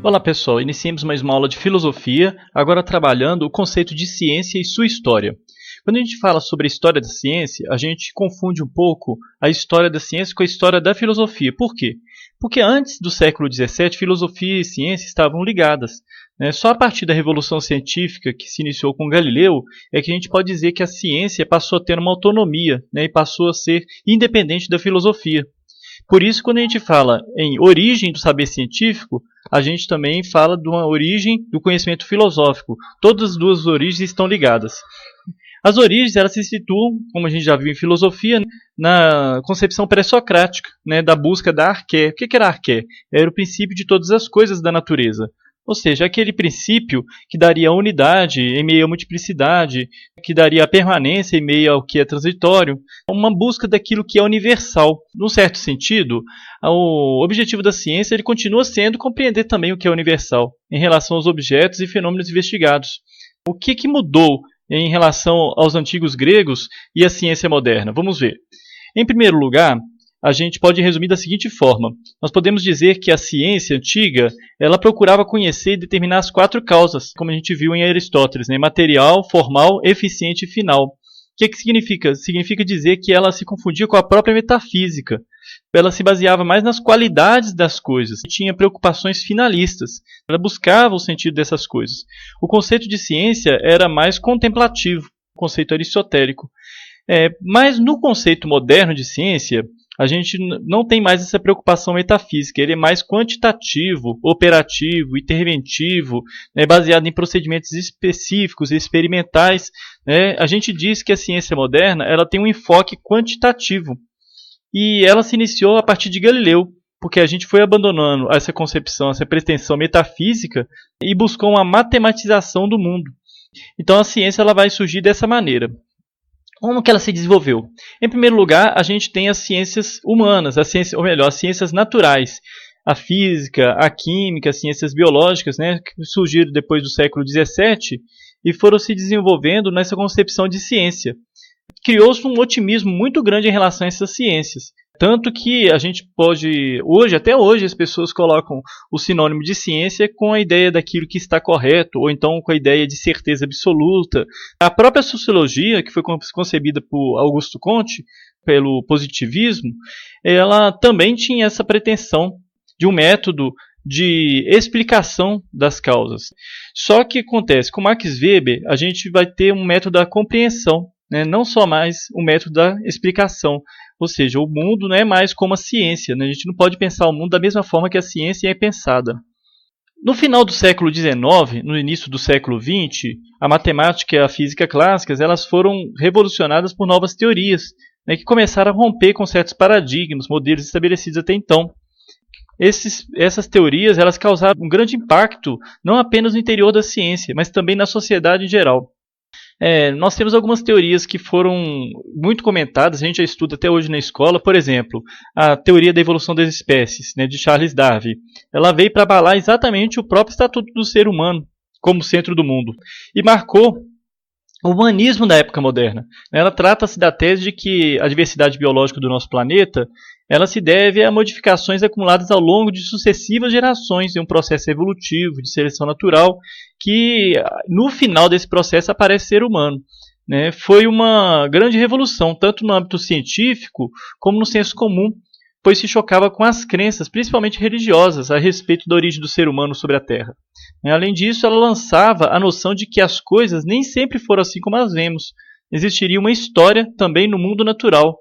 Olá pessoal, iniciemos mais uma aula de filosofia, agora trabalhando o conceito de ciência e sua história. Quando a gente fala sobre a história da ciência, a gente confunde um pouco a história da ciência com a história da filosofia. Por quê? Porque antes do século XVII, filosofia e ciência estavam ligadas. Só a partir da Revolução Científica, que se iniciou com Galileu, é que a gente pode dizer que a ciência passou a ter uma autonomia, e passou a ser independente da filosofia. Por isso, quando a gente fala em origem do saber científico, a gente também fala de uma origem do conhecimento filosófico. Todas as duas origens estão ligadas. As origens elas se situam, como a gente já viu em filosofia, na concepção pré-socrática, da busca da arqué. O que era a arqué? Era o princípio de todas as coisas da natureza. Ou seja, aquele princípio que daria a unidade em meio à multiplicidade, que daria a permanência em meio ao que é transitório, uma busca daquilo que é universal. Num certo sentido, o objetivo da ciência ele continua sendo compreender também o que é universal em relação aos objetos e fenômenos investigados. O que mudou em relação aos antigos gregos e à ciência moderna? Vamos ver. Em primeiro lugar, a gente pode resumir da seguinte forma. Nós podemos dizer que a ciência antiga ela procurava conhecer e determinar as 4 causas, como a gente viu em Aristóteles, material, formal, eficiente e final. O que significa? Significa dizer que ela se confundia com a própria metafísica. Ela se baseava mais nas qualidades das coisas, tinha preocupações finalistas. Ela buscava o sentido dessas coisas. O conceito de ciência era mais contemplativo, o conceito aristotélico. Mas no conceito moderno de ciência, a gente não tem mais essa preocupação metafísica, ele é mais quantitativo, operativo, interventivo, baseado em procedimentos específicos e experimentais. A gente diz que a ciência moderna ela tem um enfoque quantitativo e ela se iniciou a partir de Galileu, porque a gente foi abandonando essa concepção, essa pretensão metafísica e buscou uma matematização do mundo. Então a ciência ela vai surgir dessa maneira. Como que ela se desenvolveu? Em primeiro lugar, a gente tem as ciências humanas, as ciências naturais. A física, a química, as ciências biológicas, que surgiram depois do século XVII e foram se desenvolvendo nessa concepção de ciência. Criou-se um otimismo muito grande em relação a essas ciências. Tanto que a gente pode, até hoje, as pessoas colocam o sinônimo de ciência com a ideia daquilo que está correto, ou então com a ideia de certeza absoluta. A própria sociologia, que foi concebida por Augusto Comte, pelo positivismo, ela também tinha essa pretensão de um método de explicação das causas. Só que acontece, com Max Weber, a gente vai ter um método da compreensão, não só mais o método da explicação. Ou seja, o mundo não é mais como a ciência. A gente não pode pensar o mundo da mesma forma que a ciência é pensada. No final do século XIX, no início do século XX, a matemática e a física clássicas elas foram revolucionadas por novas teorias, que começaram a romper com certos paradigmas, modelos estabelecidos até então. Essas teorias elas causaram um grande impacto, não apenas no interior da ciência, mas também na sociedade em geral. Nós temos algumas teorias que foram muito comentadas, a gente já estuda até hoje na escola. Por exemplo, a teoria da evolução das espécies, de Charles Darwin. Ela veio para abalar exatamente o próprio estatuto do ser humano como centro do mundo e marcou o humanismo da época moderna. Ela trata-se da tese de que a diversidade biológica do nosso planeta ela se deve a modificações acumuladas ao longo de sucessivas gerações em um processo evolutivo de seleção natural que no final desse processo aparece ser humano. Foi uma grande revolução, tanto no âmbito científico como no senso comum, pois se chocava com as crenças, principalmente religiosas, a respeito da origem do ser humano sobre a Terra. Além disso, ela lançava a noção de que as coisas nem sempre foram assim como as vemos. Existiria uma história também no mundo natural.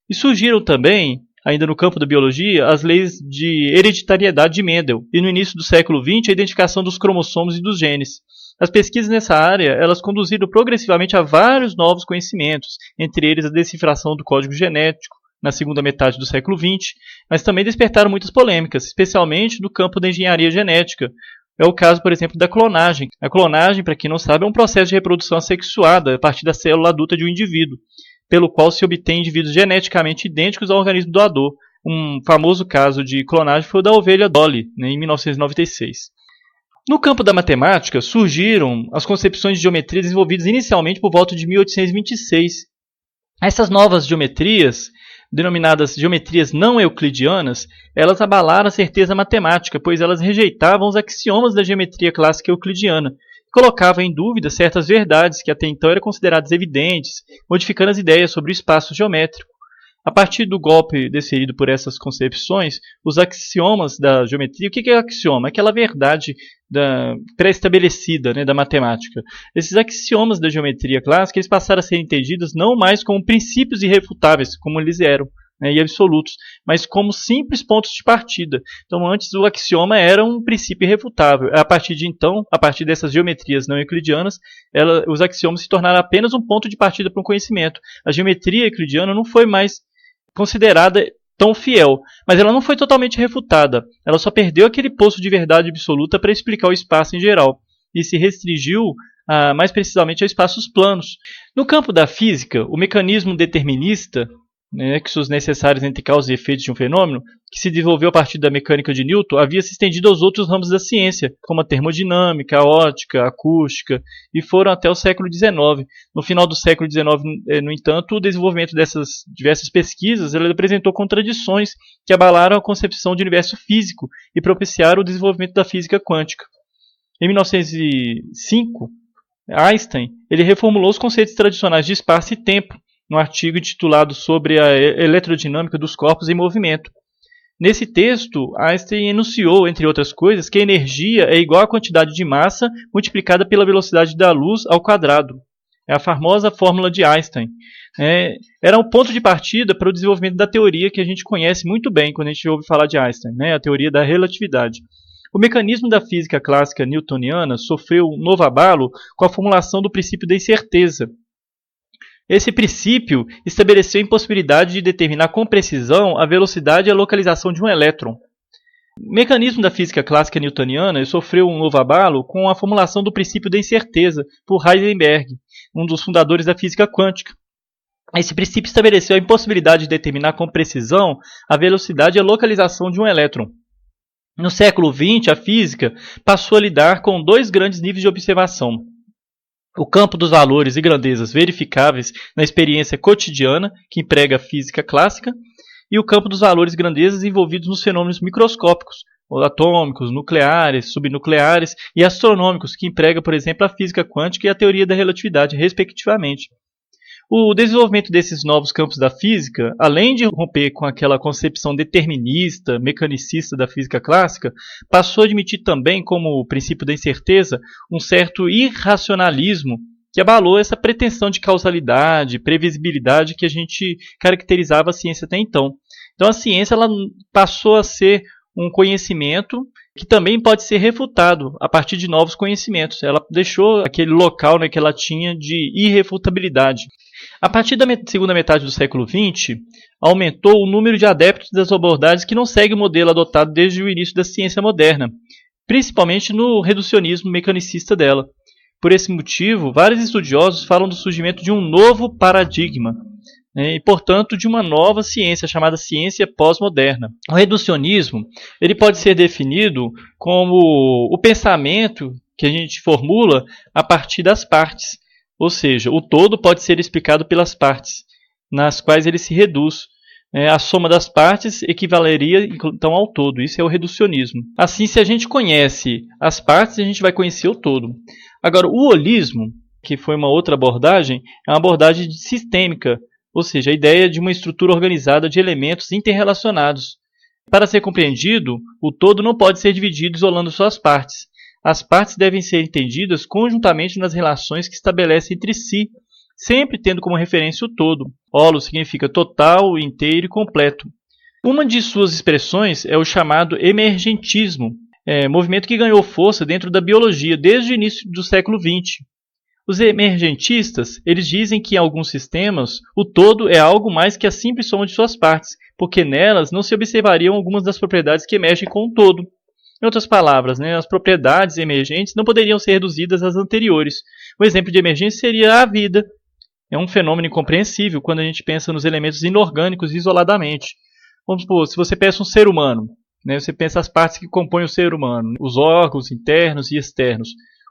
E surgiram também, ainda no campo da biologia, as leis de hereditariedade de Mendel, e no início do século XX, a identificação dos cromossomos e dos genes. As pesquisas nessa área elas conduziram progressivamente a vários novos conhecimentos, entre eles a decifração do código genético, na segunda metade do século XX, mas também despertaram muitas polêmicas, especialmente no campo da engenharia genética. É o caso, por exemplo, da clonagem. A clonagem, para quem não sabe, é um processo de reprodução assexuada a partir da célula adulta de um indivíduo, pelo qual se obtém indivíduos geneticamente idênticos ao organismo doador. Um famoso caso de clonagem foi o da ovelha Dolly, em 1996. No campo da matemática, surgiram as concepções de geometria desenvolvidas inicialmente por volta de 1826. Essas novas geometrias denominadas geometrias não euclidianas, elas abalaram a certeza matemática, pois elas rejeitavam os axiomas da geometria clássica euclidiana, e colocavam em dúvida certas verdades que até então eram consideradas evidentes, modificando as ideias sobre o espaço geométrico. A partir do golpe desferido por essas concepções, os axiomas da geometria, o que é axioma? Aquela verdade pré-estabelecida, né, da matemática. Esses axiomas da geometria clássica eles passaram a ser entendidos não mais como princípios irrefutáveis, como eles eram, né, e absolutos, mas como simples pontos de partida. Então, antes o axioma era um princípio irrefutável. A partir de então, a partir dessas geometrias não euclidianas, os axiomas se tornaram apenas um ponto de partida para um conhecimento. A geometria euclidiana não foi mais considerada tão fiel, mas ela não foi totalmente refutada. Ela só perdeu aquele poço de verdade absoluta para explicar o espaço em geral e se restringiu mais precisamente a espaços planos. No campo da física, o mecanismo determinista, nexos necessários entre causa e efeitos de um fenômeno, que se desenvolveu a partir da mecânica de Newton, havia se estendido aos outros ramos da ciência, como a termodinâmica, a ótica, a acústica, e foram até o século XIX. No final do século XIX, no entanto, o desenvolvimento dessas diversas pesquisas apresentou contradições que abalaram a concepção de universo físico e propiciaram o desenvolvimento da física quântica. Em 1905, Einstein reformulou os conceitos tradicionais de espaço e tempo, num artigo intitulado sobre a eletrodinâmica dos corpos em movimento. Nesse texto, Einstein enunciou, entre outras coisas, que a energia é igual à quantidade de massa multiplicada pela velocidade da luz ao quadrado. É a famosa fórmula de Einstein. Era um ponto de partida para o desenvolvimento da teoria que a gente conhece muito bem quando a gente ouve falar de Einstein, a teoria da relatividade. O mecanismo da física clássica newtoniana sofreu um novo abalo com a formulação do princípio da incerteza. Esse princípio estabeleceu a impossibilidade de determinar com precisão a velocidade e a localização de um elétron. O mecanismo da física clássica newtoniana sofreu um novo abalo com a formulação do princípio da incerteza por Heisenberg, um dos fundadores da física quântica. Esse princípio estabeleceu a impossibilidade de determinar com precisão a velocidade e a localização de um elétron. No século XX, a física passou a lidar com dois grandes níveis de observação: o campo dos valores e grandezas verificáveis na experiência cotidiana, que emprega a física clássica, e o campo dos valores e grandezas envolvidos nos fenômenos microscópicos, atômicos, nucleares, subnucleares e astronômicos, que emprega, por exemplo, a física quântica e a teoria da relatividade, respectivamente. O desenvolvimento desses novos campos da física, além de romper com aquela concepção determinista, mecanicista da física clássica, passou a admitir também, como princípio da incerteza, um certo irracionalismo que abalou essa pretensão de causalidade, previsibilidade que a gente caracterizava a ciência até então. Então a ciência ela passou a ser um conhecimento que também pode ser refutado a partir de novos conhecimentos. Ela deixou aquele local que ela tinha de irrefutabilidade. A partir da segunda metade do século XX, aumentou o número de adeptos das abordagens que não seguem o modelo adotado desde o início da ciência moderna, principalmente no reducionismo mecanicista dela. Por esse motivo, vários estudiosos falam do surgimento de um novo paradigma, e, portanto, de uma nova ciência, chamada ciência pós-moderna. O reducionismo ele pode ser definido como o pensamento que a gente formula a partir das partes. Ou seja, o todo pode ser explicado pelas partes, nas quais ele se reduz. A soma das partes equivaleria então ao todo. Isso é o reducionismo. Assim, se a gente conhece as partes, a gente vai conhecer o todo. Agora, o holismo, que foi uma outra abordagem, é uma abordagem sistêmica, ou seja, a ideia de uma estrutura organizada de elementos interrelacionados. Para ser compreendido, o todo não pode ser dividido isolando suas partes. As partes devem ser entendidas conjuntamente nas relações que estabelecem entre si, sempre tendo como referência o todo. Holo significa total, inteiro e completo. Uma de suas expressões é o chamado emergentismo, movimento que ganhou força dentro da biologia desde o início do século XX. Os emergentistas eles dizem que em alguns sistemas o todo é algo mais que a simples soma de suas partes, porque nelas não se observariam algumas das propriedades que emergem com o todo. Em outras palavras, as propriedades emergentes não poderiam ser reduzidas às anteriores. Um exemplo de emergência seria a vida. É um fenômeno incompreensível quando a gente pensa nos elementos inorgânicos isoladamente. Vamos supor, se você pensa um ser humano, você pensa as partes que compõem o ser humano, os órgãos internos e externos.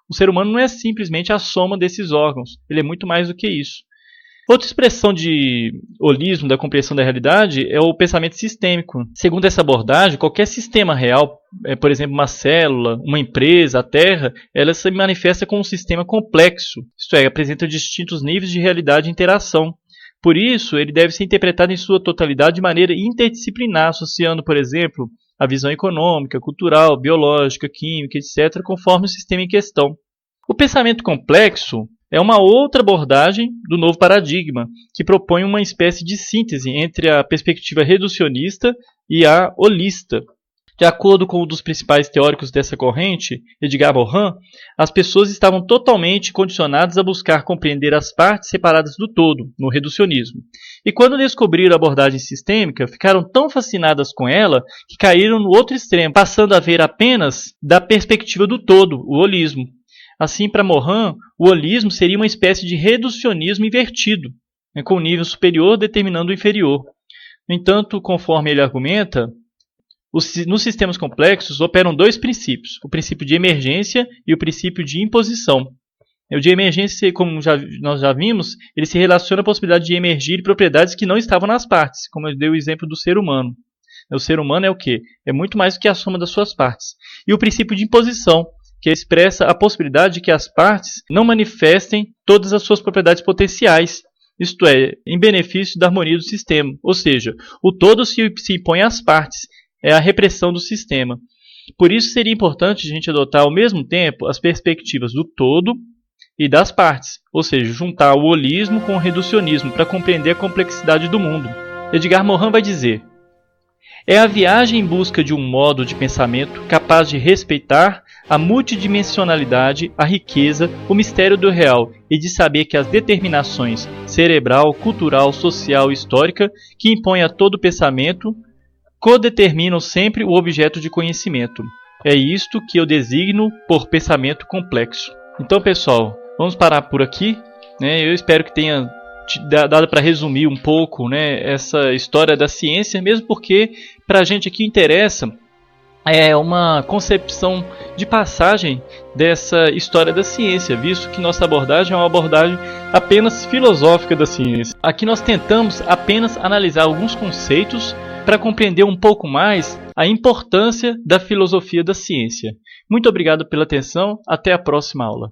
O ser humano não é simplesmente a soma desses órgãos, ele é muito mais do que isso. Outra expressão de holismo da compreensão da realidade é o pensamento sistêmico. Segundo essa abordagem, qualquer sistema real, por exemplo, uma célula, uma empresa, a Terra, ela se manifesta como um sistema complexo, isto é, apresenta distintos níveis de realidade e interação. Por isso, ele deve ser interpretado em sua totalidade de maneira interdisciplinar, associando, por exemplo, a visão econômica, cultural, biológica, química, etc., conforme o sistema em questão. O pensamento complexo é uma outra abordagem do novo paradigma, que propõe uma espécie de síntese entre a perspectiva reducionista e a holista. De acordo com um dos principais teóricos dessa corrente, Edgar Morin, as pessoas estavam totalmente condicionadas a buscar compreender as partes separadas do todo, no reducionismo. E quando descobriram a abordagem sistêmica, ficaram tão fascinadas com ela que caíram no outro extremo, passando a ver apenas da perspectiva do todo, o holismo. Assim, para Morin, o holismo seria uma espécie de reducionismo invertido, com o nível superior determinando o inferior. No entanto, conforme ele argumenta, nos sistemas complexos operam dois princípios, o princípio de emergência e o princípio de imposição. O de emergência, como nós já vimos, ele se relaciona à possibilidade de emergir propriedades que não estavam nas partes, como eu dei o exemplo do ser humano. O ser humano é o quê? É muito mais do que a soma das suas partes. E o princípio de imposição, que expressa a possibilidade de que as partes não manifestem todas as suas propriedades potenciais, isto é, em benefício da harmonia do sistema. Ou seja, o todo se impõe às partes, é a repressão do sistema. Por isso seria importante a gente adotar ao mesmo tempo as perspectivas do todo e das partes, ou seja, juntar o holismo com o reducionismo para compreender a complexidade do mundo. Edgar Morin vai dizer: é a viagem em busca de um modo de pensamento capaz de respeitar a multidimensionalidade, a riqueza, o mistério do real e de saber que as determinações cerebral, cultural, social e histórica que impõem a todo pensamento codeterminam sempre o objeto de conhecimento. É isto que eu designo por pensamento complexo. Então, pessoal, vamos parar por aqui, né? Eu espero que tenha dado para resumir um pouco, né, essa história da ciência, mesmo porque para a gente aqui interessa uma concepção de passagem dessa história da ciência, visto que nossa abordagem é uma abordagem apenas filosófica da ciência. Aqui nós tentamos apenas analisar alguns conceitos para compreender um pouco mais a importância da filosofia da ciência. Muito obrigado pela atenção, até a próxima aula.